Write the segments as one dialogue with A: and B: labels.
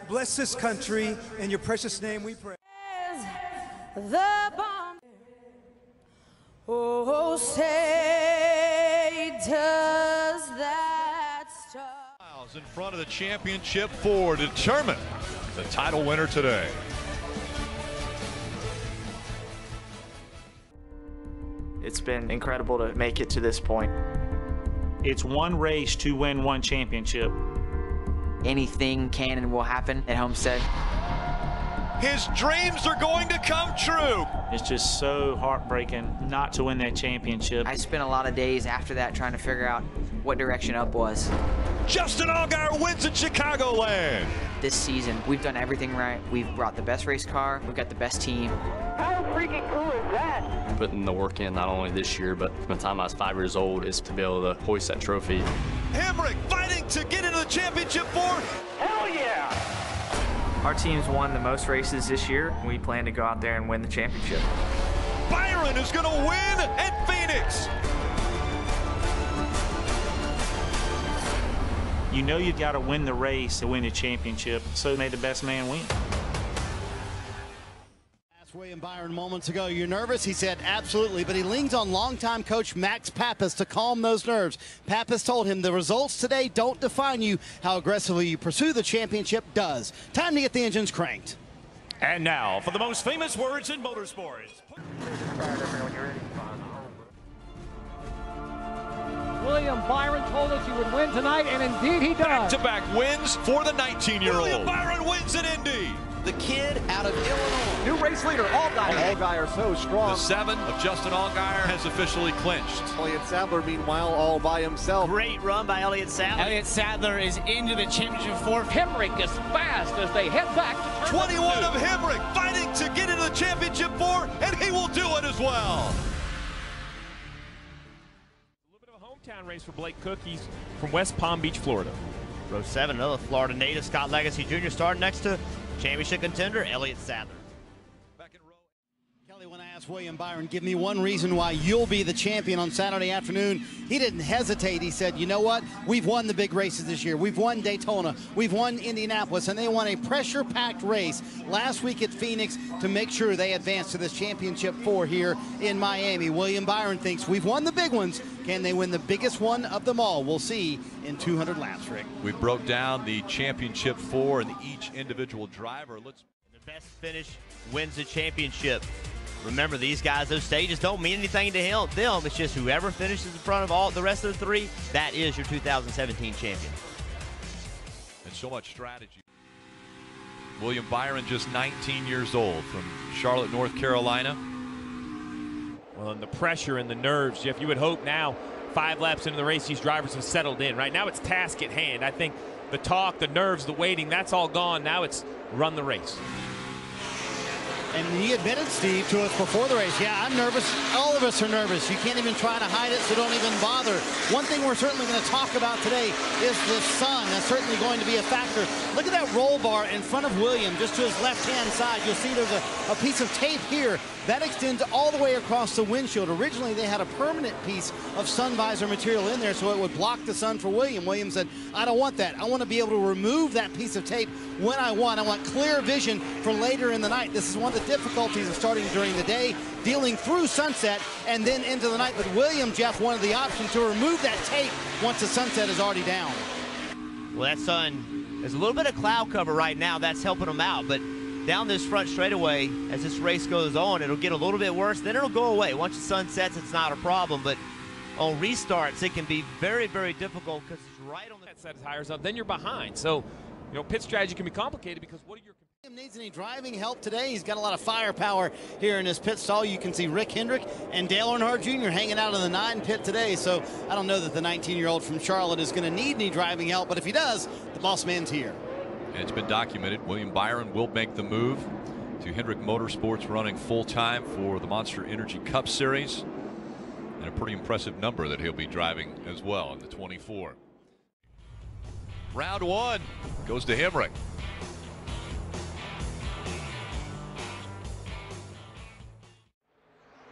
A: Bless this country. In your precious name we pray.
B: The bomb. Oh, say does that stop?
C: In front of the championship four to determine the title winner today.
D: It's been incredible to make it to this point.
E: It's one race to win one championship.
D: Anything can and will happen at Homestead.
C: His dreams are going to come true.
E: It's just so heartbreaking not to win that championship.
D: I spent a lot of days after that trying to figure out what direction up was.
C: Justin Allgaier wins at Chicagoland.
D: This season, we've done everything right. We've brought the best race car. We've got the best team.
F: How freaking cool is that?
G: Putting the work in not only this year, but from the time I was 5 years old, is to be able to hoist that trophy.
C: Hemrick fighting to get into the championship four.
F: Hell yeah!
D: Our team's won the most races this year. We plan to go out there and win the championship.
C: Byron is going to win at Phoenix.
E: You know you've got to win the race to win the championship, so may the best man win.
H: William Byron moments ago, you're nervous? He said absolutely, but he leans on longtime coach Max Pappas to calm those nerves. Pappas told him the results today don't define you. How aggressively you pursue the championship does. Time to get the engines cranked.
I: And now for the most famous words in motorsports.
J: William Byron told us he would win tonight, and indeed he does.
C: Back-to-back wins for the 19-year-old. William Byron wins at Indy.
K: The kid out of Illinois.
J: New race leader, Allgaier. Allgaier so strong.
C: The 7 of Justin Allgaier has officially clinched.
J: Elliott Sadler, meanwhile, all by himself.
F: Great run by Elliott Sadler.
L: Elliott Sadler is into the championship four.
J: Hemrick is fast as they head back to turn
C: 21 of Hemrick fighting to get into the championship four, and he will do it as well.
I: A little bit of a hometown race for Blake Cook. He's from West Palm Beach, Florida.
F: Row 7, another Florida native, Scott Legacy Jr. starting next to championship contender Elliott Sadler.
H: Kelly, when I asked William Byron, give me one reason why you'll be the champion on Saturday afternoon, he didn't hesitate. He said, you know what? We've won the big races this year. We've won Daytona. We've won Indianapolis, and they won a pressure-packed race last week at Phoenix to make sure they advance to this championship four here in Miami. William Byron thinks we've won the big ones. Can they win the biggest one of them all? We'll see in 200 laps, Rick.
C: We broke down the championship four and each individual driver.
F: The best finish wins the championship. Remember, these guys, those stages don't mean anything to them. It's just whoever finishes in front of all the rest of the three, that is your 2017 champion.
C: And so much strategy. William Byron, just 19 years old, from Charlotte, North Carolina.
I: Well, and the pressure and the nerves, Jeff, you would hope now, 5 laps into the race, these drivers have settled in. Right now it's task at hand. I think the talk, the nerves, the waiting, that's all gone. Now it's run the race.
H: And he admitted, Steve, to us before the race, yeah, I'm nervous. All of us are nervous. You can't even try to hide it, so don't even bother. One thing we're certainly going to talk about today is the sun. That's certainly going to be a factor. Look at that roll bar in front of William, just to his left-hand side. You'll see there's a piece of tape here. That extends all the way across the windshield. Originally, they had a permanent piece of sun visor material in there so it would block the sun for William. William said, I don't want that. I want to be able to remove that piece of tape when I want. I want clear vision for later in the night. This is one of the difficulties of starting during the day, dealing through sunset and then into the night. But William, Jeff, wanted the option to remove that tape once the sunset is already down.
F: Well, that sun, there's a little bit of cloud cover right now. That's helping them out. But down this front straightaway, as this race goes on, it'll get a little bit worse. Then it'll go away. Once the sun sets, it's not a problem. But on restarts, it can be very, very difficult because it's right on the
I: set tires up. Then you're behind. So, you know, pit strategy can be complicated because what are your
H: needs any driving help today? He's got a lot of firepower here in his pit stall. You can see Rick Hendrick and Dale Earnhardt Jr. hanging out in the 9 pit today. So I don't know that the 19-year-old from Charlotte is going to need any driving help, but if he does, the boss man's here.
C: And it's been documented. William Byron will make the move to Hendrick Motorsports, running full-time for the Monster Energy Cup Series. And a pretty impressive number that he'll be driving as well in the 24. Round 1 goes to Hendrick.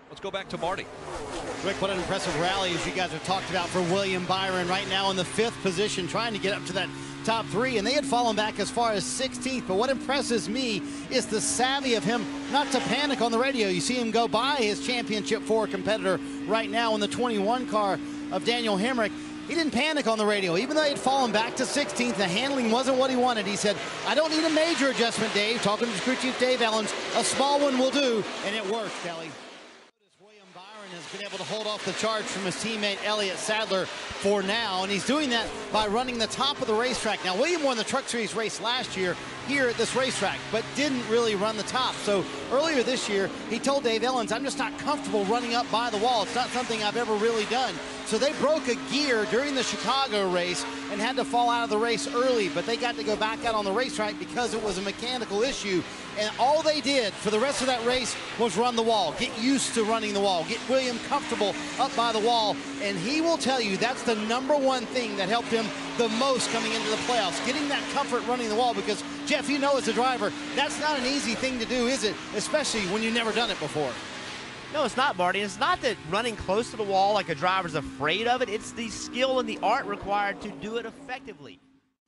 C: Let's go back to Marty.
H: Rick, what an impressive rally, as you guys have talked about, for William Byron right now in the 5th position, trying to get up to that top 3, and they had fallen back as far as 16th. But what impresses me is the savvy of him not to panic on the radio. You see him go by his championship 4 competitor right now in the 21 car of Daniel Hemrick. He didn't panic on the radio. Even though he had fallen back to 16th, the handling wasn't what he wanted. He said, I don't need a major adjustment, Dave. Talking to crew chief Dave Elenz, a small one will do, and it worked, Kelly. Byron has been able to hold off the charge from his teammate Elliott Sadler for now, and he's doing that by running the top of the racetrack. Now, William won the Truck Series race last year here at this racetrack, but didn't really run the top. So earlier this year, he told Dave Elenz, I'm just not comfortable running up by the wall. It's not something I've ever really done. So they broke a gear during the Chicago race and had to fall out of the race early, but they got to go back out on the racetrack because it was a mechanical issue. And all they did for the rest of that race was run the wall, get used to running the wall, get William comfortable up by the wall. And he will tell you that's the #1 thing that helped him the most coming into the playoffs, getting that comfort running the wall. Because, Jeff, you know as a driver, that's not an easy thing to do, is it? Especially when you've never done it before.
F: No, it's not, Marty. It's not that running close to the wall like a driver's afraid of it. It's the skill and the art required to do it effectively.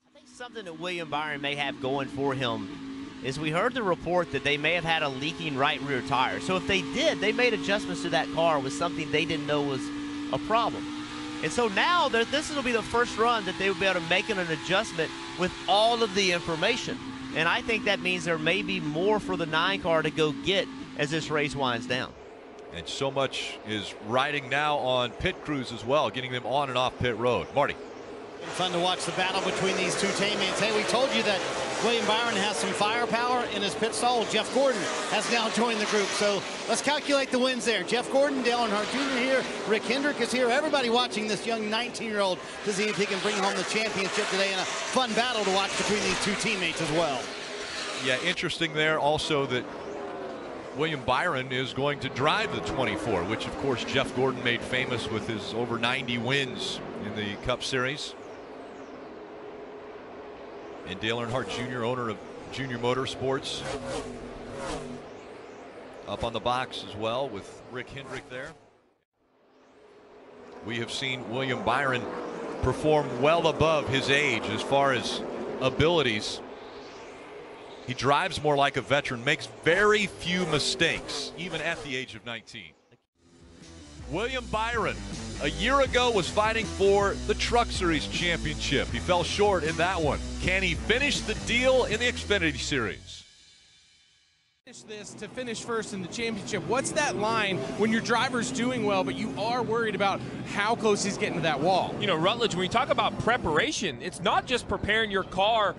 F: I think something that William Byron may have going for him is we heard the report that they may have had a leaking right rear tire. So if they did, they made adjustments to that car with something they didn't know was a problem. And so now this will be the first run that they will be able to make an adjustment with all of the information. And I think that means there may be more for the 9 car to go get as this race winds down.
C: And so much is riding now on pit crews as well, getting them on and off pit road. Marty.
H: It's fun to watch the battle between these two teammates. Hey, we told you that William Byron has some firepower in his pit stall. Jeff Gordon has now joined the group. So let's calculate the wins there. Jeff Gordon, Dale Earnhardt Jr. here. Rick Hendrick is here. Everybody watching this young 19-year-old to see if he can bring home the championship today, and a fun battle to watch between these two teammates as well.
C: Yeah, interesting there also that William Byron is going to drive the 24, which of course Jeff Gordon made famous with his over 90 wins in the Cup Series. And Dale Earnhardt Jr., owner of Junior Motorsports, up on the box as well with Rick Hendrick there. We have seen William Byron perform well above his age as far as abilities. He drives more like a veteran, makes very few mistakes, even at the age of 19. William Byron, a year ago, was fighting for the Truck Series championship. He fell short in that one. Can he finish the deal in the Xfinity Series?
M: This to finish first in the championship. What's that line when your driver's doing well, but you are worried about how close he's getting to that wall?
I: You know, Rutledge, when you talk about preparation, it's not just preparing your car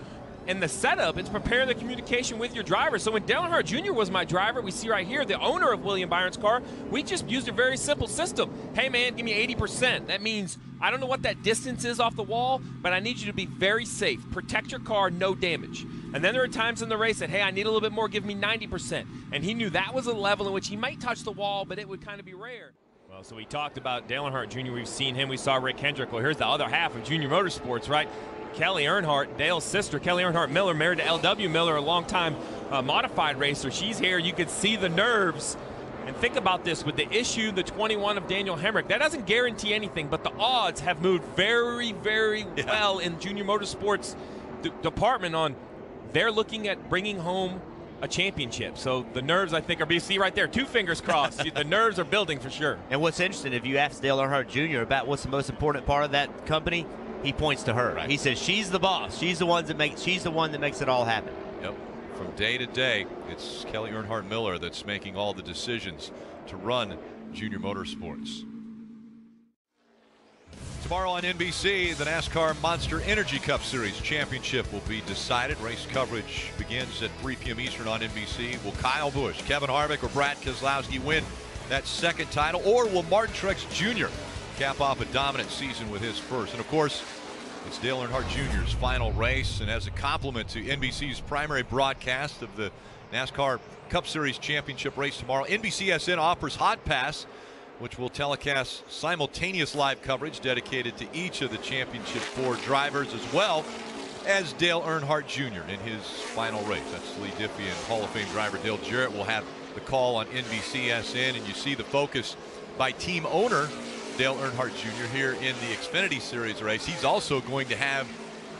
I: and the setup, it's preparing the communication with your driver. So when Dale Earnhardt Jr. was my driver, we see right here, the owner of William Byron's car, we just used a very simple system. Hey man, give me 80%. That means I don't know what that distance is off the wall, but I need you to be very safe. Protect your car, no damage. And then there are times in the race that, hey, I need a little bit more, give me 90%. And he knew that was a level in which he might touch the wall, but it would kind of be rare. Well, so we talked about Dale Earnhardt Jr. We've seen him. We saw Rick Hendrick. Well, here's the other half of Junior Motorsports, right? Kelly Earnhardt, Dale's sister, Kelly Earnhardt Miller, married to L.W. Miller, a longtime modified racer. She's here. You can see the nerves. And think about this, with the issue, the 21 of Daniel Hemrick, that doesn't guarantee anything, but the odds have moved very, very well in Junior Motorsports department on they're looking at bringing home a championship. So the nerves, I think, are, you see right there, 2 fingers crossed. The nerves are building for sure.
F: And what's interesting, if you ask Dale Earnhardt Jr. about what's the most important part of that company, he points to her. Right. He says she's the boss. She's the one that makes it all happen.
C: Yep. From day to day, it's Kelly Earnhardt Miller that's making all the decisions to run Junior Motorsports. Tomorrow on NBC, the NASCAR Monster Energy Cup Series Championship will be decided. Race coverage begins at 3 p.m. Eastern on NBC. Will Kyle Busch, Kevin Harvick, or Brad Keselowski win that second title, or will Martin Truex Jr. cap off a dominant season with his first? And of course, it's Dale Earnhardt Jr.'s final race, and as a compliment to NBC's primary broadcast of the NASCAR Cup Series Championship race tomorrow, NBCSN offers Hot Pass, which will telecast simultaneous live coverage dedicated to each of the championship 4 drivers, as well as Dale Earnhardt Jr. in his final race. That's Lee Diffie, and Hall of Fame driver Dale Jarrett will have the call on NBCSN, and you see the focus by team owner Dale Earnhardt Jr. here in the Xfinity Series race. He's also going to have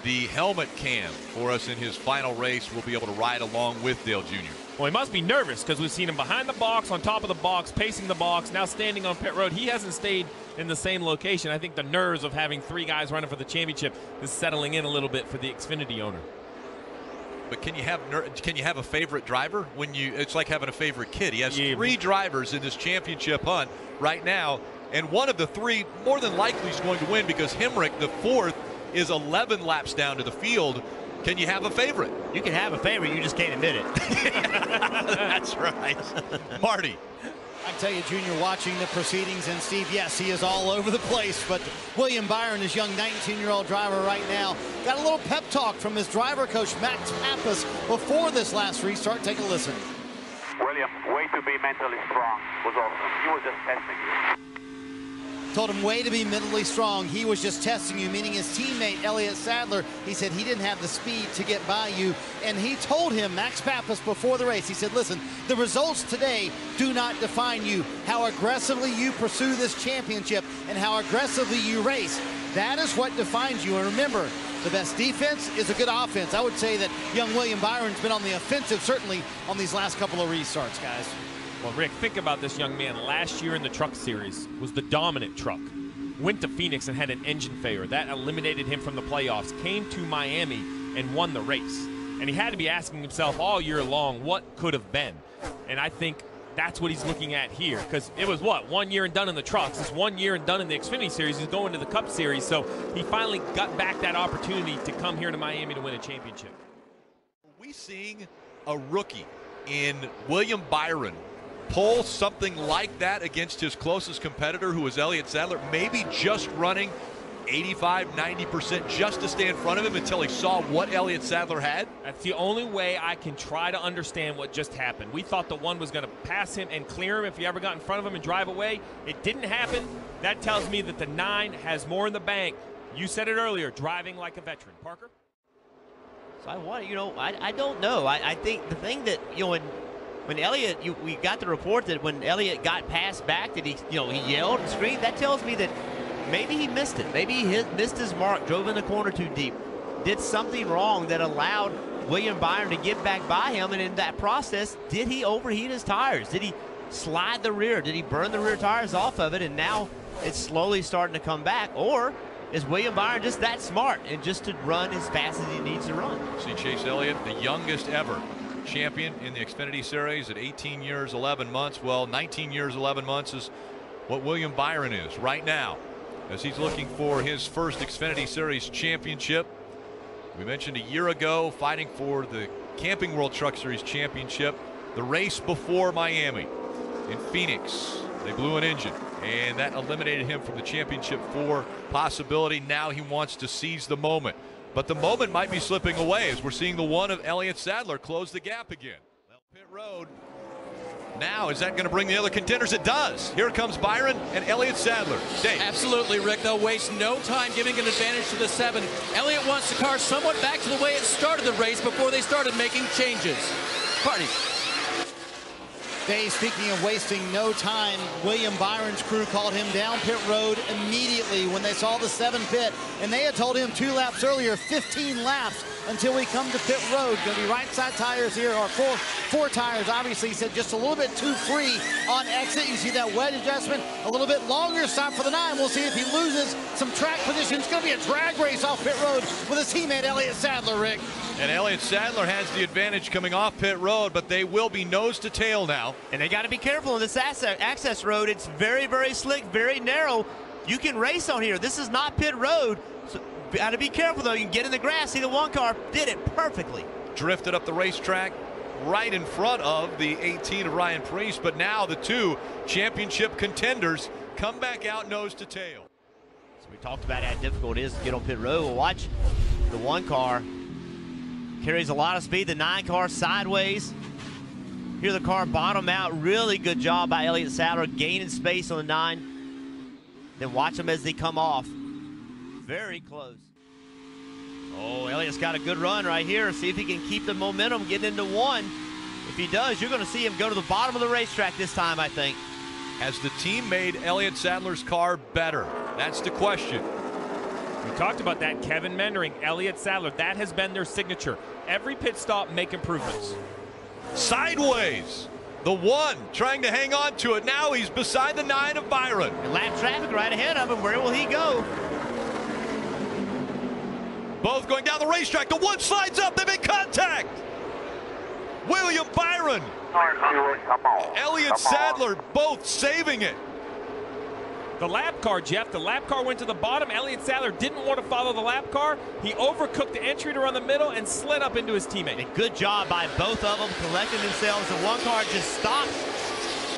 C: the helmet cam for us in his final race. We'll be able to ride along with Dale Jr.
I: Well, he must be nervous because we've seen him behind the box, on top of the box, pacing the box, now standing on pit road. He hasn't stayed in the same location. I think the nerves of having 3 guys running for the championship is settling in a little bit for the Xfinity owner.
C: But can you have a favorite driver when it's like having a favorite kid? He has 3 drivers in this championship hunt right now, and one of the 3 more than likely is going to win because Hemrick, the 4th, is 11 laps down to the field. Can you have a favorite?
F: You can have a favorite, you just can't admit it.
C: That's right. Marty.
H: I tell you, Junior, watching the proceedings, and Steve, yes, he is all over the place, but William Byron, his young 19-year-old driver right now, got a little pep talk from his driver coach, Max Pappas, before this last restart. Take a listen.
N: William, way to be mentally strong was awesome. He was just testing you.
H: Told him way to be mentally strong. He was just testing you, meaning his teammate, Elliott Sadler. He said he didn't have the speed to get by you. And he told him, Max Pappas, before the race, he said, listen, the results today do not define you. How aggressively you pursue this championship and how aggressively you race, that is what defines you. And remember, the best defense is a good offense. I would say that young William Byron's been on the offensive, certainly on these last couple of restarts, guys.
I: Well, Rick, think about this young man. Last year in the Truck Series was the dominant truck. Went to Phoenix and had an engine failure. That eliminated him from the playoffs. Came to Miami and won the race. And he had to be asking himself all year long, what could have been? And I think that's what he's looking at here. Because it was, 1 year and done in the trucks. It's 1 year and done in the Xfinity Series. He's going to the Cup Series. So he finally got back that opportunity to come here to Miami to win a championship.
C: Are we seeing a rookie in William Byron pull something like that against his closest competitor, who was Elliott Sadler, maybe just running 85–90% just to stay in front of him until he saw what Elliott Sadler had?
I: That's the only way I can try to understand what just happened. We thought the 1 was going to pass him and clear him if he ever got in front of him and drive away. It didn't happen. That tells me that the 9 has more in the bank. You said it earlier, driving like a veteran. Parker?
F: So I don't know. I think the thing that, when Elliott, we got the report that when Elliott got passed back, that he yelled and screamed. That tells me that maybe he missed it. Maybe he missed his mark, drove in the corner too deep, did something wrong that allowed William Byron to get back by him. And in that process, did he overheat his tires? Did he slide the rear? Did he burn the rear tires off of it? And now it's slowly starting to come back. Or is William Byron just that smart and just to run as fast as he needs to run?
C: See Chase Elliott, the youngest ever champion in the Xfinity Series at 18 years, 11 months. Well, 19 years, 11 months is what William Byron is right now as he's looking for his first Xfinity Series championship. We mentioned a year ago fighting for the Camping World Truck Series championship. The race before Miami in Phoenix, they blew an engine and that eliminated him from the championship 4 possibility. Now he wants to seize the moment. But the moment might be slipping away as we're seeing the 1 of Elliott Sadler close the gap again. Well, pit road. Now, is that going to bring the other contenders? It does. Here comes Byron and Elliott Sadler. Dave.
K: Absolutely, Rick. They'll waste no time giving an advantage to the 7. Elliott wants the car somewhat back to the way it started the race before they started making changes. Party.
H: Dave, speaking of wasting no time, William Byron's crew called him down pit road immediately when they saw the 7 pit, and they had told him 2 laps earlier, 15 laps until we come to pit road. Going to be right side tires here, or four tires. Obviously, he said just a little bit too free on exit. You see that wedge adjustment, a little bit longer stop for the 9. We'll see if he loses some track position. It's going to be a drag race off pit road with his teammate Elliott Sadler, Rick.
C: And Elliott Sadler has the advantage coming off pit road, but they will be nose to tail now.
F: And they got to be careful in this access road. It's very, very slick, very narrow. You can race on here. This is not pit road. So got to be careful, though. You can get in the grass. See, the 1 car did it perfectly.
C: Drifted up the racetrack right in front of the 18 of Ryan Preece, but now the 2 championship contenders come back out nose to tail.
F: So we talked about how difficult it is to get on pit road. Well, watch the 1 car. Carries a lot of speed. The 9 car sideways. Here the car bottom out. Really good job by Elliott Sadler gaining space on the 9. Then watch them as they come off. Very close. Oh, Elliott's got a good run right here. See if he can keep the momentum getting into 1. If he does, you're going to see him go to the bottom of the racetrack this time, I think.
C: Has the team made Elliott Sadler's car better? That's the question.
I: We talked about that. Kevin Mendering, Elliott Sadler, that has been their signature. Every pit stop, make improvements.
C: Sideways. The 1 trying to hang on to it. Now he's beside the 9 of Byron.
F: And lap traffic right ahead of him. Where will he go?
C: Both going down the racetrack. The 1 slides up. They make contact. William Byron. Elliott Sadler both saving it.
I: The lap car, Jeff, the lap car went to the bottom. Elliott Sadler didn't want to follow the lap car. He overcooked the entry to run the middle and slid up into his teammate.
F: And good job by both of them collecting themselves. The 1 car just stopped.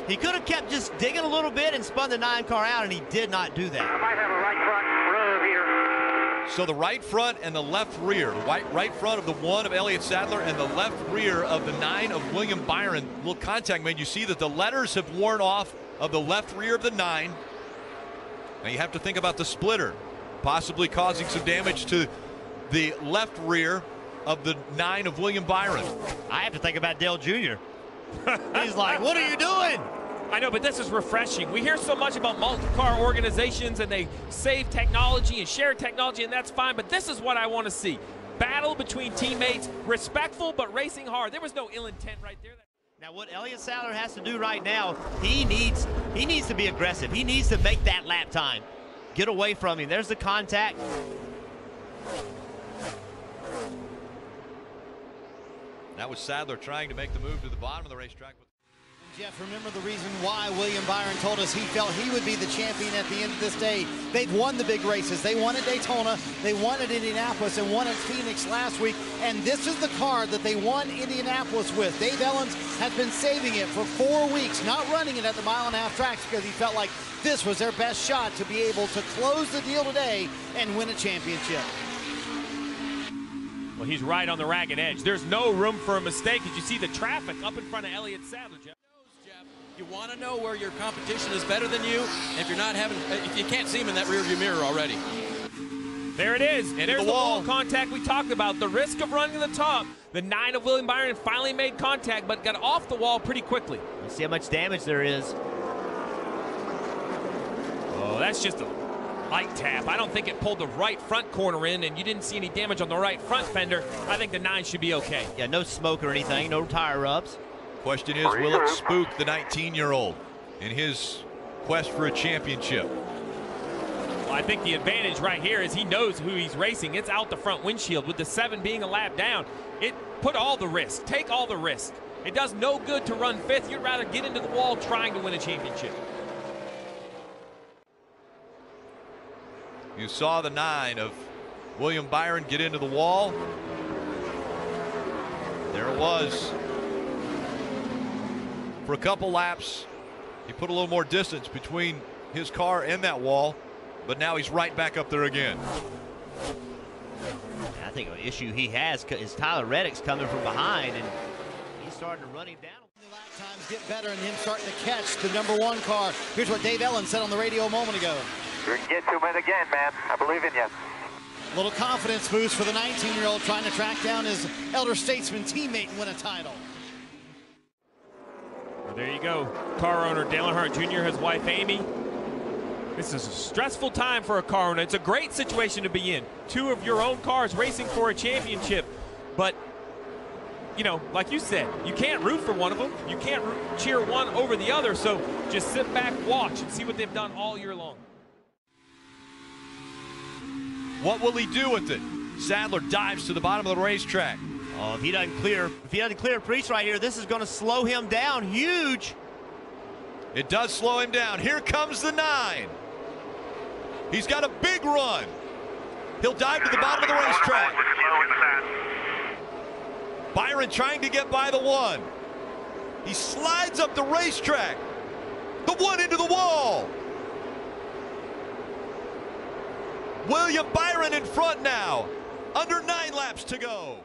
F: He could have kept just digging a little bit and spun the 9 car out, and he did not do that.
N: I might have a right front row here.
C: So the right front and the left rear. The right front of the 1 of Elliott Sadler and the left rear of the 9 of William Byron. Little contact made. You see that the letters have worn off of the left rear of the 9. Now you have to think about the splitter, possibly causing some damage to the left rear of the 9 of William Byron.
F: I have to think about Dale Jr. He's like, what are you doing?
I: I know, but this is refreshing. We hear so much about multi-car organizations and they save technology and share technology, and that's fine, but this is what I want to see. Battle between teammates, respectful but racing hard. There was no ill intent right there.
F: Now what Elliott Sadler has to do right now, he needs to be aggressive. He needs to make that lap time. Get away from him. There's the contact.
C: That was Sadler trying to make the move to the bottom of the racetrack.
H: Jeff, remember the reason why William Byron told us he felt he would be the champion at the end of this day. They've won the big races. They won at Daytona, they won at Indianapolis, and won at Phoenix last week. And this is the car that they won Indianapolis with. Dave Elenz has been saving it for 4 weeks, not running it at the mile-and-a-half tracks because he felt like this was their best shot to be able to close the deal today and win a championship.
I: Well, he's right on the ragged edge. There's no room for a mistake. Did you see the traffic up in front of Elliott Sadler, Jeff?
K: You want to know where your competition is better than you if you can't see him in that rearview mirror already.
I: There it is. And there's the wall contact we talked about. The risk of running to the top. The 9 of William Byron finally made contact, but got off the wall pretty quickly.
F: Let's see how much damage there is.
I: Oh, that's just a light tap. I don't think it pulled the right front corner in, and you didn't see any damage on the right front fender. I think the 9 should be okay.
F: Yeah, no smoke or anything, no tire rubs.
C: Question is, will it spook the 19-year-old in his quest for a championship?
I: Well, I think the advantage right here is he knows who he's racing. It's out the front windshield. With the 7 being a lap down, it put all the risk. Take all the risk. It does no good to run 5th. You'd rather get into the wall trying to win a championship.
C: You saw the 9 of William Byron get into the wall. There it was. For a couple laps, he put a little more distance between his car and that wall, but now he's right back up there again.
F: I think an issue he has is Tyler Reddick's coming from behind, and he's starting to run him down.
H: The lap times get better and him starting to catch the #1 car. Here's what Dave Elenz said on the radio a moment ago.
N: You can get to him again, man. I believe in you.
H: A little confidence boost for the 19-year-old trying to track down his elder statesman teammate and win a title.
I: Well, there you go. Car owner Dale Earnhardt Jr., his wife Amy. This is a stressful time for a car owner. It's a great situation to be in. 2 of your own cars racing for a championship. But, you know, like you said, you can't root for one of them. You can't cheer one over the other. So just sit back, watch, and see what they've done all year long.
C: What will he do with it? Sadler dives to the bottom of the racetrack.
F: Oh, if he doesn't clear a Priest right here, this is going to slow him down huge.
C: It does slow him down. Here comes the 9. He's got a big run. He'll dive to the bottom of the racetrack. Byron trying to get by the 1. He slides up the racetrack. The 1 into the wall. William Byron in front now. Under 9 laps to go.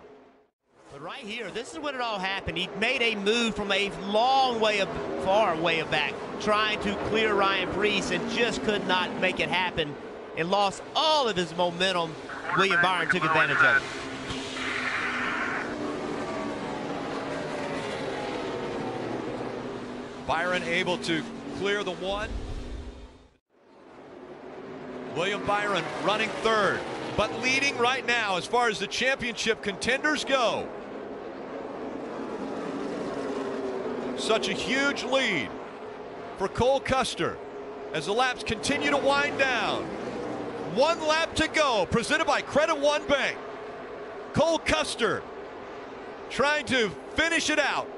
F: But right here, this is when it all happened. He made a move from a long way, far way back, trying to clear Ryan Preece and just could not make it happen and lost all of his momentum. William Byron took advantage of it.
C: Byron able to clear the 1. William Byron running 3rd. but leading right now as far as the championship contenders go. Such a huge lead for Cole Custer as the laps continue to wind down. 1 lap to go, presented by Credit One Bank. Cole Custer trying to finish it out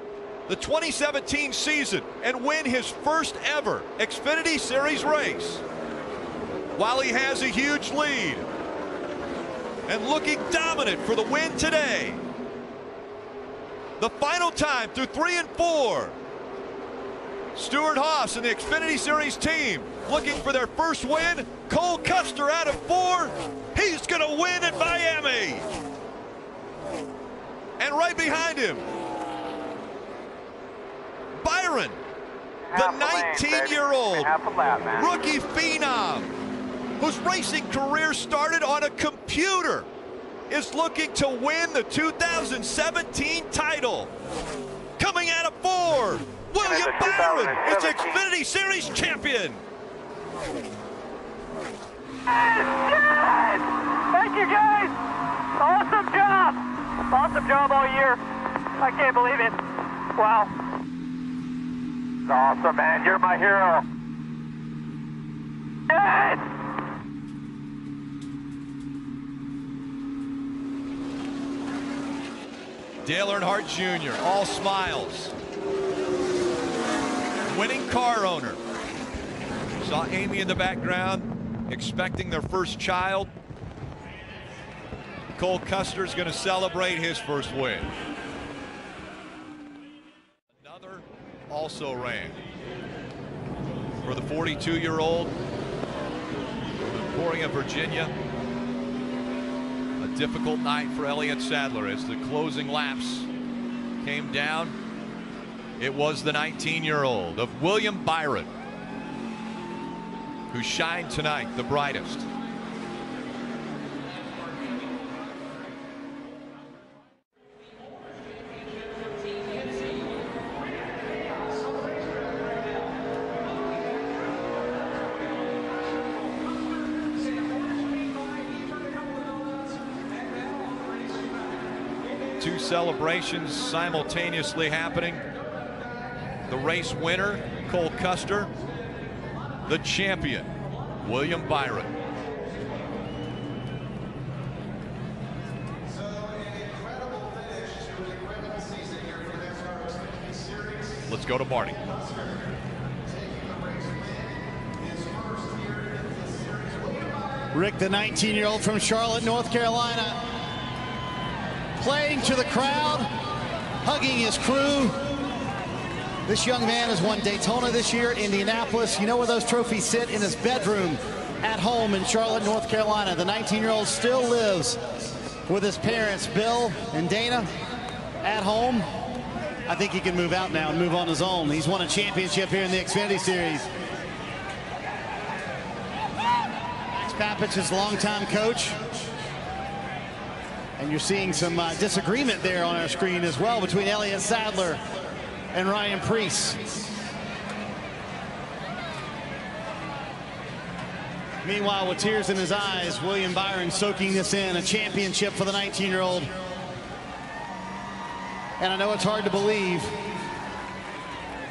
C: the 2017 season and win his first ever Xfinity Series race, while he has a huge lead and looking dominant for the win today. The final time through 3 and 4. Stuart Haas and the Xfinity Series team looking for their first win. Cole Custer out of 4. He's going to win at Miami. And right behind him, Byron, the 19-year-old rookie phenom whose racing career started on a computer, is looking to win the 2017 title. Coming out of 4, William Byron is Xfinity Series champion.
N: Thank you, guys. Awesome job. Awesome job all year. I can't believe it. Wow. It's awesome, man. You're my hero. Yes!
C: Dale Earnhardt Jr., all smiles. Winning car owner. Saw Amy in the background, expecting their first child. Cole Custer's going to celebrate his first win. Another also ran for the 42-year-old from Emporia, Virginia. A difficult night for Elliott Sadler as the closing laps came down. It was the 19-year-old of William Byron who shined tonight the brightest. Two celebrations simultaneously happening. The race winner, Cole Custer. The champion, William Byron. Let's go to Marty.
H: Rick, the 19-year-old from Charlotte, North Carolina, playing to the crowd, hugging his crew. This young man has won Daytona this year, Indianapolis. You know where those trophies sit? In his bedroom at home in Charlotte, North Carolina. The 19-year-old still lives with his parents, Bill and Dana, at home. I think he can move out now and move on his own. He's won a championship here in the Xfinity Series. Max Papich, his longtime coach. And you're seeing some disagreement there on our screen as well between Elliott Sadler and Ryan Preece. Meanwhile, with tears in his eyes, William Byron soaking this in, a championship for the 19-year-old. And I know it's hard to believe.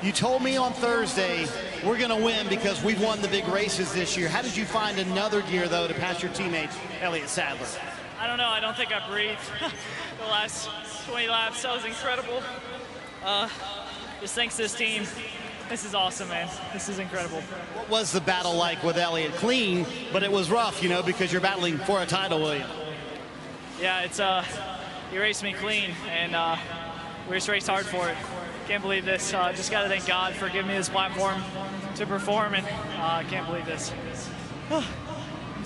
H: You told me on Thursday, we're going to win because we've won the big races this year. How did you find another gear, though, to pass your teammate, Elliott Sadler?
O: I don't know. I don't think I breathed the last 20 laps. That was incredible. Just thanks to this team. This is awesome, man. This is incredible.
H: What was the battle like with Elliott? Clean, but it was rough, you know, because you're battling for a title, William.
O: Yeah, it's he raced me clean, and we just raced hard for it. Can't believe this. Just got to thank God for giving me this platform to perform, and I can't believe this. I'm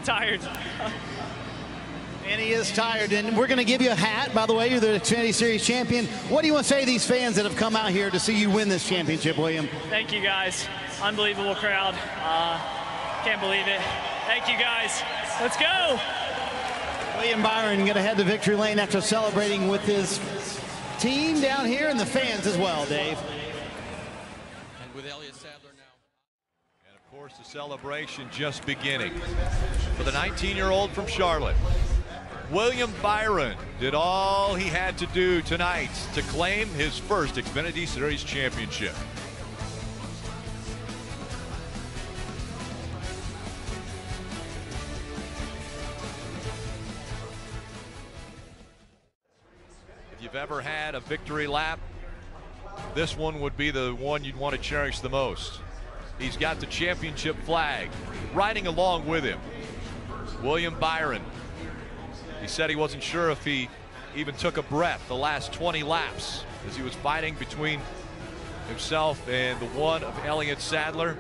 O: tired.
H: And he is tired, and we're going to give you a hat. By the way, you're the Xfinity Series champion. What do you want to say to these fans that have come out here to see you win this championship, William?
O: Thank you, guys. Unbelievable crowd. Can't believe it. Thank you, guys. Let's go.
H: William Byron going to head to victory lane after celebrating with his team down here and the fans as well, Dave.
C: And with Elliott Sadler now. And of course, course, the celebration just beginning for the 19-year-old from Charlotte. William Byron did all he had to do tonight to claim his first Xfinity Series championship. If you've ever had a victory lap, this one would be the one you'd want to cherish the most. He's got the championship flag riding along with him. William Byron. He said he wasn't sure if he even took a breath the last 20 laps as he was fighting between himself and the one of Elliott Sadler.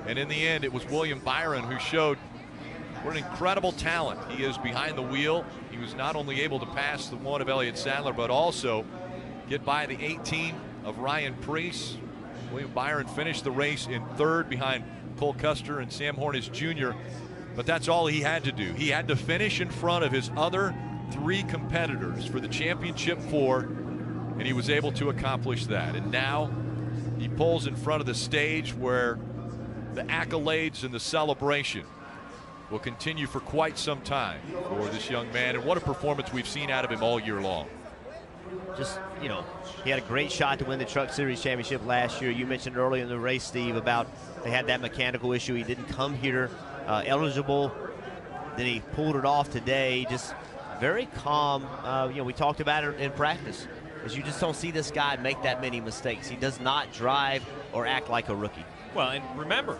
C: And in the end, it was William Byron who showed what an incredible talent he is behind the wheel. He was not only able to pass the one of Elliott Sadler, but also get by the 18 of Ryan Preece. William Byron finished the race in third behind Cole Custer and Sam Hornish Jr. But that's all he had to do. He had to finish in front of his other three competitors for the championship four, and he was able to accomplish that. And now he pulls in front of the stage where the accolades and the celebration will continue for quite some time for this young man. And what a performance we've seen out of him all year long.
F: Just, you know, he had a great shot to win the Truck Series championship last year. You mentioned earlier in the race, Steve, about they had that mechanical issue. He didn't come here eligible. Then he pulled it off today. Just very calm. You know, we talked about it in practice, because you just don't see this guy make that many mistakes. He does not drive or act like a rookie.
I: Well, and remember,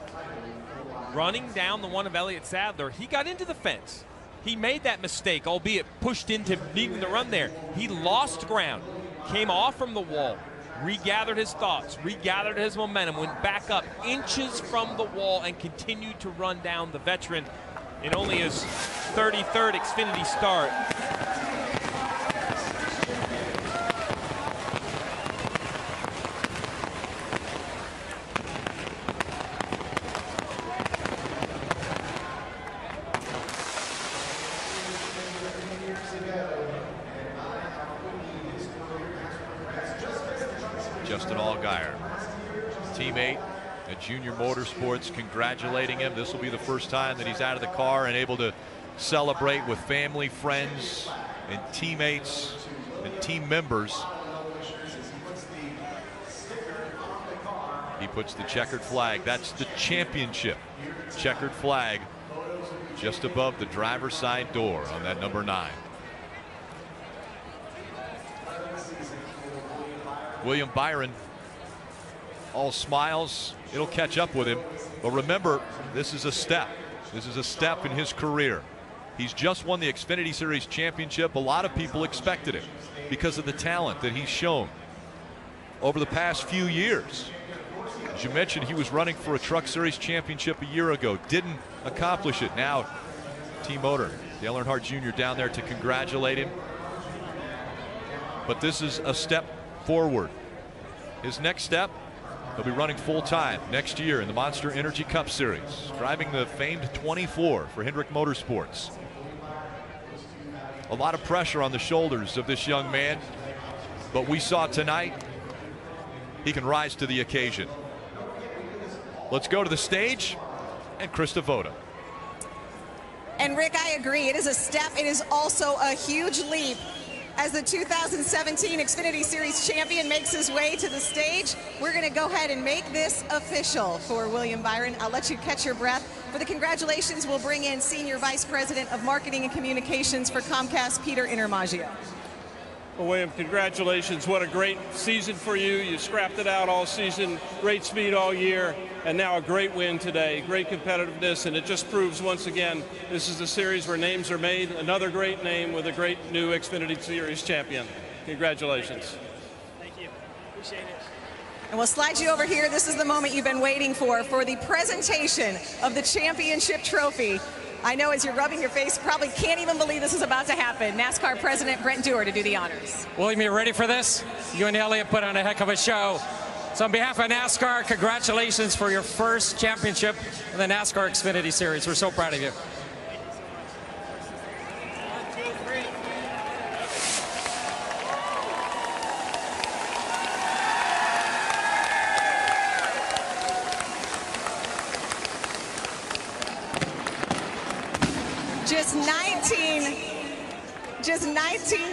I: running down the one of Elliott Sadler, he got into the fence. He made that mistake, albeit pushed into needing to run there. He lost ground, came off from the wall, regathered his thoughts, regathered his momentum, went back up inches from the wall, and continued to run down the veteran in only his 33rd Xfinity start.
C: Teammate at Junior Motorsports congratulating him. This will be the first time that he's out of the car and able to celebrate with family, friends, and teammates and team members. He puts the checkered flag. That's the championship checkered flag just above the driver's side door on that number 9. William Byron, all smiles. It'll catch up with him. But remember, this is a step. This is a step in his career. He's just won the Xfinity Series championship. A lot of people expected it because of the talent that he's shown over the past few years. As you mentioned, he was running for a Truck Series championship a year ago. Didn't accomplish it. Now, Team Motor, Dale Earnhardt Jr. down there to congratulate him. But this is a step forward. His next step, he'll be running full-time next year in the Monster Energy Cup Series, driving the famed 24 for Hendrick Motorsports. A lot of pressure on the shoulders of this young man, but we saw tonight he can rise to the occasion. Let's go to the stage and Krista Voda.
P: And Rick, I agree. It is a step. It is also a huge leap as the 2017 Xfinity Series champion makes his way to the stage. We're going to go ahead and make this official for William Byron. I'll let you catch your breath. For the congratulations, we'll bring in Senior Vice President of Marketing and Communications for Comcast, Peter Intermaggio.
Q: Well, William, congratulations. What a great season for you. You scrapped it out all season, great speed all year, and now a great win today. Great competitiveness, and it just proves once again this is a series where names are made. Another great name with a great new Xfinity Series champion. Congratulations.
O: Thank you. Appreciate it.
P: And we'll slide you over here. This is the moment you've been waiting for the presentation of the championship trophy. I know as you're rubbing your face, you probably can't even believe this is about to happen. NASCAR President Brent Dewar to do the honors.
J: William, you ready for this? You and Elliott put on a heck of a show. So on behalf of NASCAR, congratulations for your first championship in the NASCAR Xfinity Series. We're so proud of you.
P: Just 19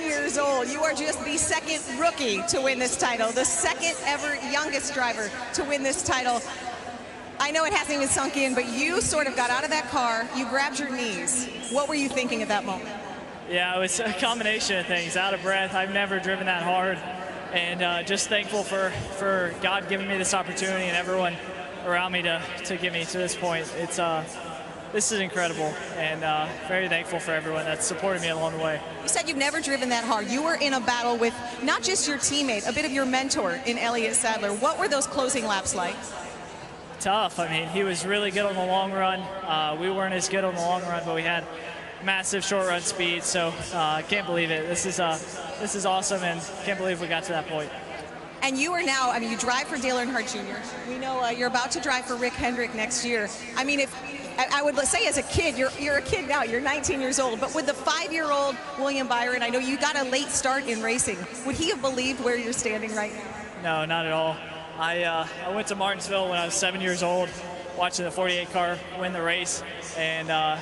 P: years old. You are just the second rookie to win this title, the second ever youngest driver to win this title. I know it hasn't even sunk in, but you sort of got out of that car, you grabbed your knees. What were you thinking at that moment?
O: Yeah, it was a combination of things. Out of breath. I've never driven that hard. And just thankful for God giving me this opportunity and everyone around me to get me to this point. This is incredible, and very thankful for everyone that's supported me along the way.
P: You said you've never driven that hard. You were in a battle with not just your teammate, a bit of your mentor in Elliott Sadler. What were those closing laps like?
O: Tough. I mean, he was really good on the long run. We weren't as good on the long run, but we had massive short run speed, so I can't believe it. This is awesome, and can't believe we got to that point.
P: And you are now, I mean, you drive for Dale Earnhardt Jr. We know you're about to drive for Rick Hendrick next year. I mean, I would say as a kid, you're a kid now, you're 19 years old, but with the 5-year-old William Byron, I know you got a late start in racing. Would he have believed where you're standing right now?
O: No, not at all. I went to Martinsville when I was 7 years old, watching the 48 car win the race, and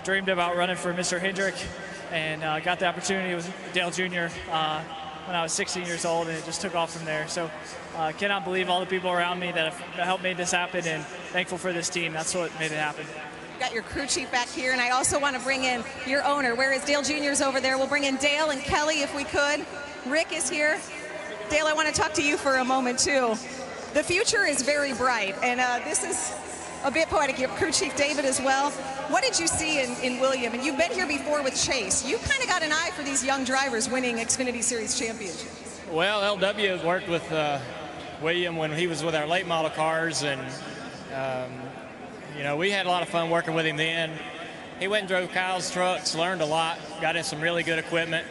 O: dreamed about running for Mr. Hendrick, and got the opportunity with Dale Jr. When I was 16 years old, and it just took off from there. So cannot believe all the people around me that helped make this happen, and thankful for this team. That's what made it happen.
P: You got your crew chief back here, and I also want to bring in your owner. Whereas Dale Jr.'s over there, we'll bring in Dale and Kelly if we could. Rick is here. Dale, I want to talk to you for a moment too. The future is very bright, and this is a bit poetic. Your crew chief David as well. What did you see in William? And you've been here before with Chase. You kind of got an eye for these young drivers winning Xfinity Series championships.
R: Well, LW has worked with William when he was with our late model cars, and you know, we had a lot of fun working with him then. He went and drove Kyle's trucks, learned a lot, got in some really good equipment.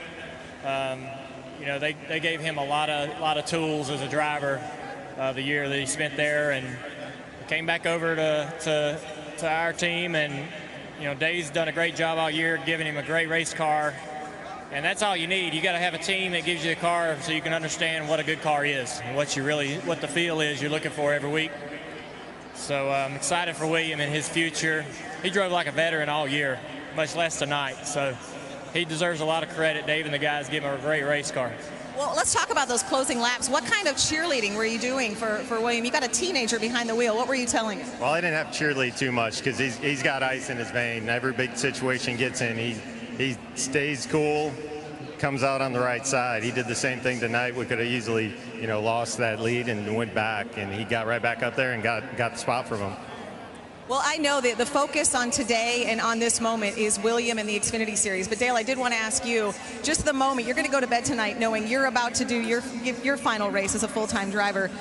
R: You know, they gave him a lot of tools as a driver the year that he spent there, and came back over to our team, and you know, Dave's done a great job all year giving him a great race car, and that's all you need. You got to have a team that gives you a car so you can understand what a good car is and what the feel is you're looking for every week. So I'm excited for William and his future. He drove like a veteran all year, much less tonight, so he deserves a lot of credit. Dave and the guys give him a great race car.
P: Well, let's talk about those closing laps. What kind of cheerleading were you doing for William? You got a teenager behind the wheel. What were you telling him?
S: Well, I didn't have to cheerlead too much because he's got ice in his vein. Every big situation gets in, he stays cool, comes out on the right side. He did the same thing tonight. We could have easily, you know, lost that lead and went back, and he got right back up there and got the spot from him.
P: Well, I know that the focus on today and on this moment is William and the Xfinity Series. But Dale, I did want to ask you, just the moment, you're going to go to bed tonight knowing you're about to do your final race as a full-time driver,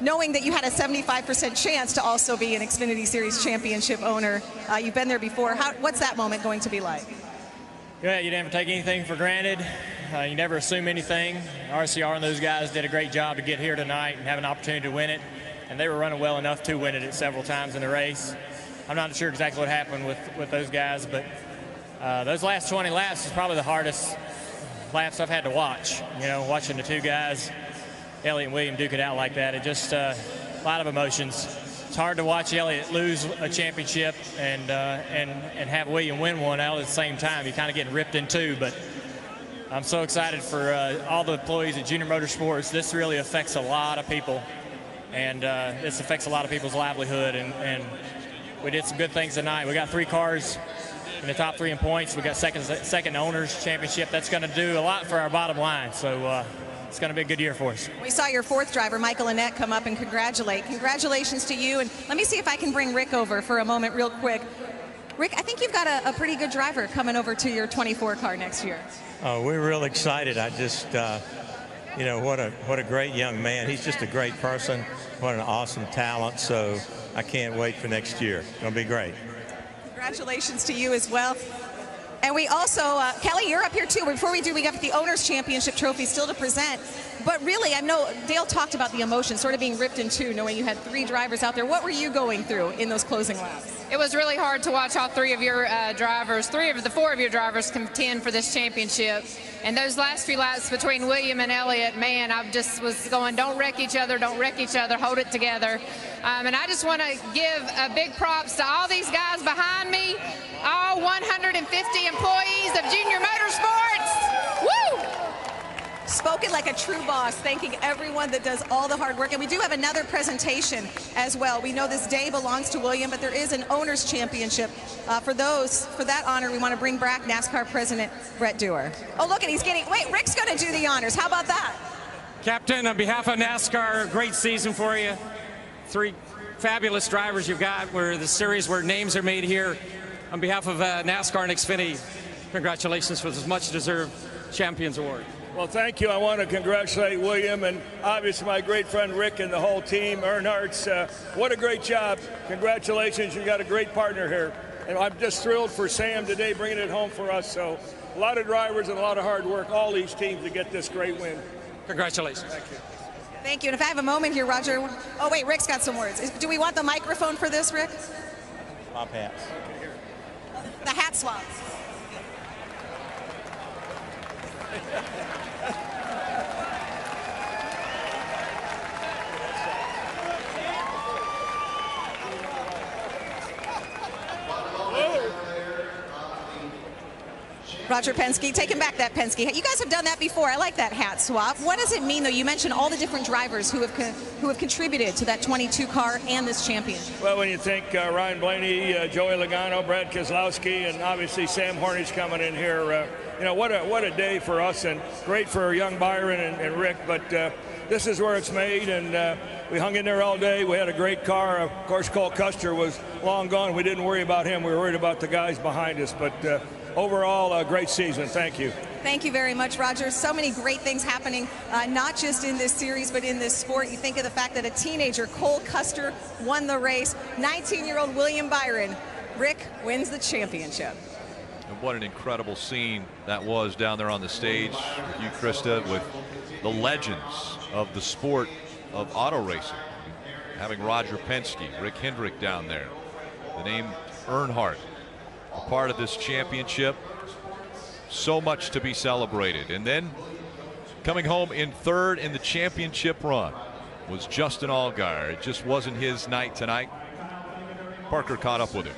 P: knowing that you had a 75% chance to also be an Xfinity Series championship owner. You've been there before. What's that moment going to be like?
R: Yeah, you never take anything for granted. You never assume anything. RCR and those guys did a great job to get here tonight and have an opportunity to win it. And they were running well enough to win it several times in the race. I'm not sure exactly what happened with those guys, but those last 20 laps is probably the hardest laps I've had to watch. You know, watching the two guys, Elliott and William, duke it out like that. It just a lot of emotions. It's hard to watch Elliott lose a championship and have William win one all at the same time. You're kind of getting ripped in two, but I'm so excited for all the employees at Junior Motorsports. This really affects a lot of people. And this affects a lot of people's livelihood, and we did some good things tonight. We got 3 cars in the top 3 in points. We got second owners championship. That's going to do a lot for our bottom line. So it's going to be a good year for us.
P: We saw your 4th driver, Michael Annette, come up and congratulate. Congratulations to you. And let me see if I can bring Rick over for a moment real quick. Rick, I think you've got a pretty good driver coming over to your 24 car next year.
T: We're real excited. I just, you know, what a great young man. He's just a great person. What an awesome talent. So I can't wait for next year. It's going to be great.
P: Congratulations to you as well. And we also, Kelly, you're up here too. Before we do, we got the Owners' Championship trophy still to present. But really, I know Dale talked about the emotion, sort of being ripped in two, knowing you had 3 drivers out there. What were you going through in those closing laps?
U: It was really hard to watch all 3 of your drivers, 4 of your drivers contend for this championship. And those last few laps between William and Elliott, man, I just was going, don't wreck each other, hold it together. And I just want to give a big props to all these guys behind me, all 150 150 employees of Junior Motorsports. Woo!
P: Spoken like a true boss, thanking everyone that does all the hard work. And we do have another presentation as well. We know this day belongs to William, but there is an owner's championship. For that honor, we want to bring back NASCAR President Brett Dewar. Oh, look, and he's getting, wait, Rick's going to do the honors. How about that?
J: Captain, on behalf of NASCAR, great season for you. 3 fabulous drivers you've got where the series where names are made here. On behalf of NASCAR and Xfinity, congratulations for this much-deserved Champions Award.
A: Well, thank you. I want to congratulate William and obviously my great friend Rick and the whole team, Earnhardt's. What a great job. Congratulations. You got a great partner here. And I'm just thrilled for Sam today bringing it home for us. So a lot of drivers and a lot of hard work, all these teams to get this great win.
J: Congratulations.
A: Thank you.
P: Thank you. And if I have a moment here, Roger. Oh, wait, Rick's got some words. Do we want the microphone for this, Rick?
T: Swap hats.
P: The hat swap. Roger Penske, taking back that Penske. You guys have done that before. I like that hat swap. What does it mean, though? You mentioned all the different drivers who have contributed to that 22 car and this championship.
A: Well, when you think Ryan Blaney, Joey Logano, Brad Keselowski, and obviously Sam Hornish coming in here, you know, what a day for us and great for young Byron and Rick. But this is where it's made, and we hung in there all day. We had a great car. Of course, Cole Custer was long gone. We didn't worry about him. We were worried about the guys behind us. But overall, a great season. Thank you.
P: Thank you very much, Roger. So many great things happening, not just in this series, but in this sport. You think of the fact that a teenager, Cole Custer, won the race. 19-year-old William Byron, Rick wins the championship.
C: And what an incredible scene that was down there on the stage with you, Krista, with the legends of the sport of auto racing. Having Roger Penske, Rick Hendrick down there, the name Earnhardt, a part of this championship. So much to be celebrated. And then coming home in third in the championship run was Justin Allgaier. It just wasn't his night tonight. Parker caught up with him.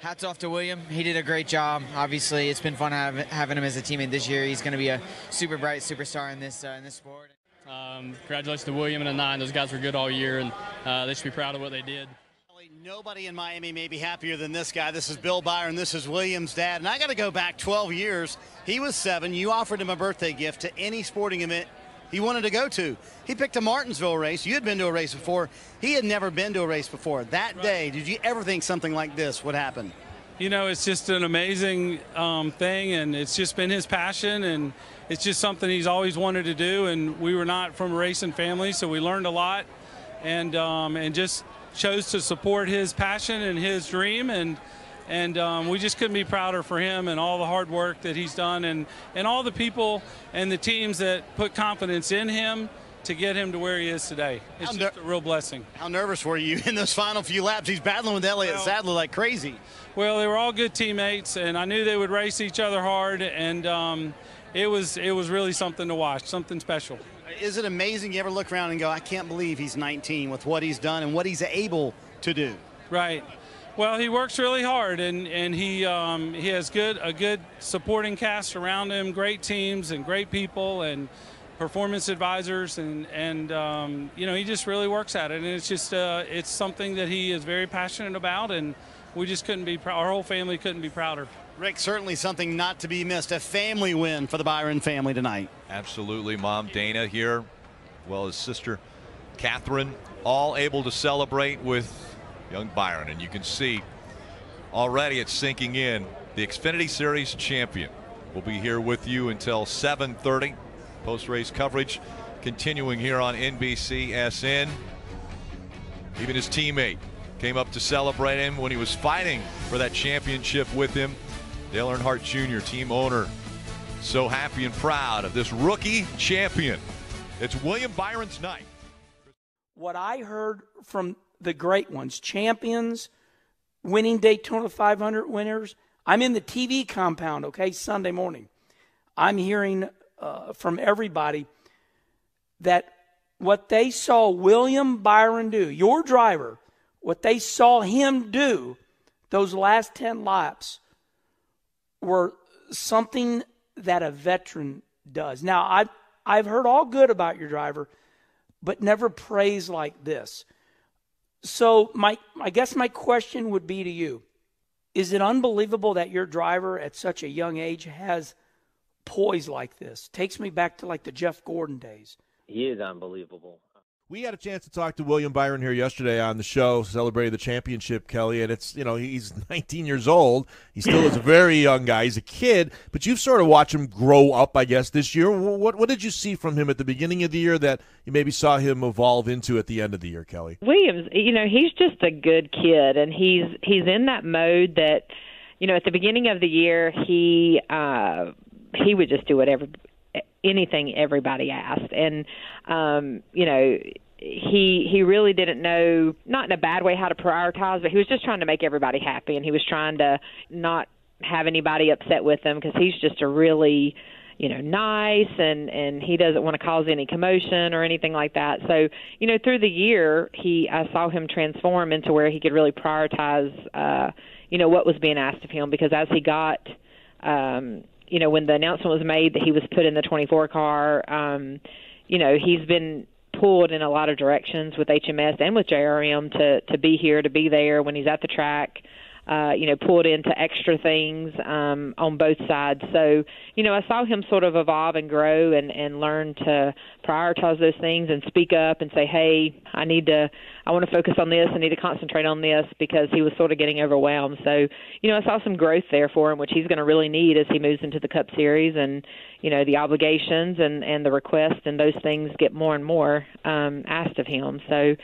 V: Hats off to William. He did a great job. Obviously, it's been fun having him as a teammate this year. He's going to be a super bright superstar in this sport.
G: Congratulations to William and the 9. Those guys were good all year, and they should be proud of what they did.
H: Nobody in Miami may be happier than this guy. This is Bill Byron. This is William's dad. And I got to go back 12 years. He was 7. You offered him a birthday gift to any sporting event he wanted to go to. He picked a Martinsville race. You had been to a race before. He had never been to a race before. That day, did you ever think something like this would happen?
W: You know, it's just an amazing thing, and it's just been his passion, and it's just something he's always wanted to do. And we were not from a racing family, so we learned a lot, and just chose to support his passion and his dream, and we just couldn't be prouder for him and all the hard work that he's done, and all the people and the teams that put confidence in him to get him to where he is today. It's just a real blessing.
H: How nervous were you in those final few laps? He's battling with Elliott Sadler like crazy.
W: Well, they were all good teammates, and I knew they would race each other hard, and it was really something to watch, something special.
H: Is it amazing you ever look around and go, I can't believe he's 19 with what he's done and what he's able to do?
W: Right. Well, he works really hard, and he has a good supporting cast around him, great teams and great people and performance advisors, and you know, he just really works at it, and it's just it's something that he is very passionate about, and we just couldn't be our whole family couldn't be prouder.
H: Rick, certainly something not to be missed, a family win for the Byron family tonight.
C: Absolutely. Mom Dana here, as well as sister Catherine, all able to celebrate with young Byron. And you can see already it's sinking in. The Xfinity Series champion will be here with you until 7:30. Post-race coverage continuing here on NBCSN. Even his teammate came up to celebrate him when he was fighting for that championship with him. Dale Earnhardt Jr., team owner, so happy and proud of this rookie champion. It's William Byron's night.
X: What I heard from the great ones, champions, winning Daytona 500 winners. I'm in the TV compound, okay, Sunday morning. I'm hearing from everybody that what they saw William Byron do, your driver, what they saw him do those last 10 laps were something that a veteran does. Now, I've heard all good about your driver, but never praise like this. So I guess my question would be to you, is it unbelievable that your driver at such a young age has poise like this? Takes me back to like the Jeff Gordon days.
B: He is unbelievable.
D: We had a chance to talk to William Byron here yesterday on the show, celebrating the championship, Kelly, and it's, he's 19 years old. He still is a very young guy. He's a kid, but you've sort of watched him grow up, I guess, this year. What did you see from him at the beginning of the year that you maybe saw him evolve into at the end of the year, Kelly?
E: Williams, he's just a good kid, and he's in that mode that, at the beginning of the year, he would just do anything everybody asked. And, he really didn't know, not in a bad way, how to prioritize, but he was just trying to make everybody happy, and he was trying to not have anybody upset with him because he's just a really, nice, and he doesn't want to cause any commotion or anything like that. So, through the year, I saw him transform into where he could really prioritize, what was being asked of him, because as he got when the announcement was made that he was put in the 24 car, he's been pulled in a lot of directions with HMS and with JRM to be here, to be there when he's at the track, pulled into extra things on both sides. So, I saw him sort of evolve and grow and learn to prioritize those things and speak up and say, hey, I want to focus on this. I need to concentrate on this, because he was sort of getting overwhelmed. So, I saw some growth there for him, which he's going to really need as he moves into the Cup Series, and, the obligations and the requests and those things get more and more asked of him. So,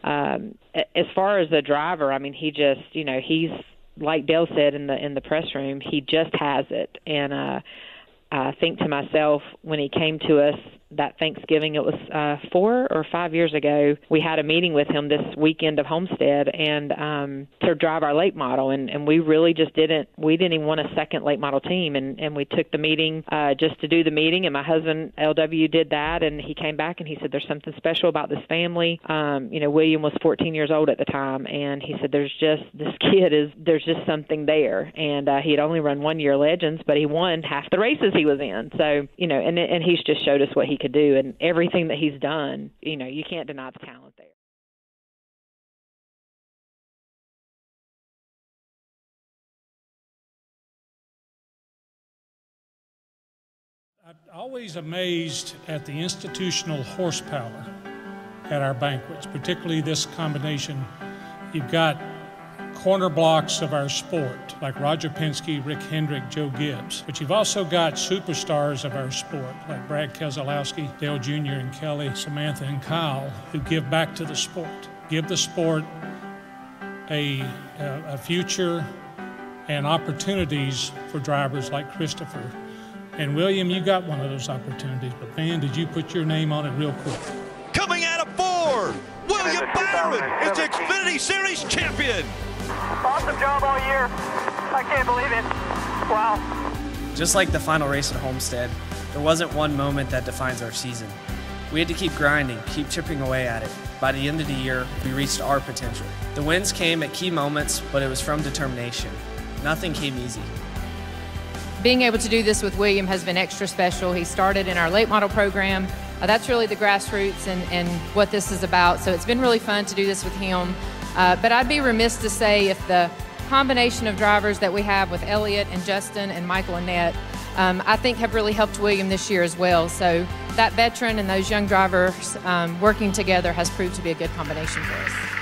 E: as far as the driver, I mean, he just, he's, like Dale said in the press room, he just has it. And I think to myself, when he came to us that Thanksgiving, it was 4 or 5 years ago, we had a meeting with him this weekend of Homestead and to drive our late model, and we really just didn't even want a second late model team, and we took the meeting just to do the meeting, and my husband LW did that, and he came back and he said there's something special about this family. William was 14 years old at the time, and he said there's just something there, and he had only run 1 year Legends, but he won half the races he was in. So and he's just showed us what he could do, and everything that he's done, you can't deny the talent there.
L: I'm always amazed at the institutional horsepower at our banquets, particularly this combination. You've got corner blocks of our sport, like Roger Penske, Rick Hendrick, Joe Gibbs. But you've also got superstars of our sport, like Brad Keselowski, Dale Jr. and Kelly, Samantha and Kyle, who give back to the sport, give the sport a future and opportunities for drivers like Christopher. And William, you got one of those opportunities, but man, did you put your name on it real quick.
Y: Coming out of Ford, William Byron is the Xfinity Series champion.
N: Awesome job all year. I can't believe it. Wow.
Z: Just like the final race at Homestead, there wasn't one moment that defines our season. We had to keep grinding, keep chipping away at it. By the end of the year, we reached our potential. The wins came at key moments, but it was from determination. Nothing came easy.
U: Being able to do this with William has been extra special. He started in our late model program. That's really the grassroots and what this is about. So it's been really fun to do this with him. But I'd be remiss to say if the combination of drivers that we have with Elliott and Justin and Michael and Nett, I think have really helped William this year as well. So that veteran and those young drivers working together has proved to be a good combination for us.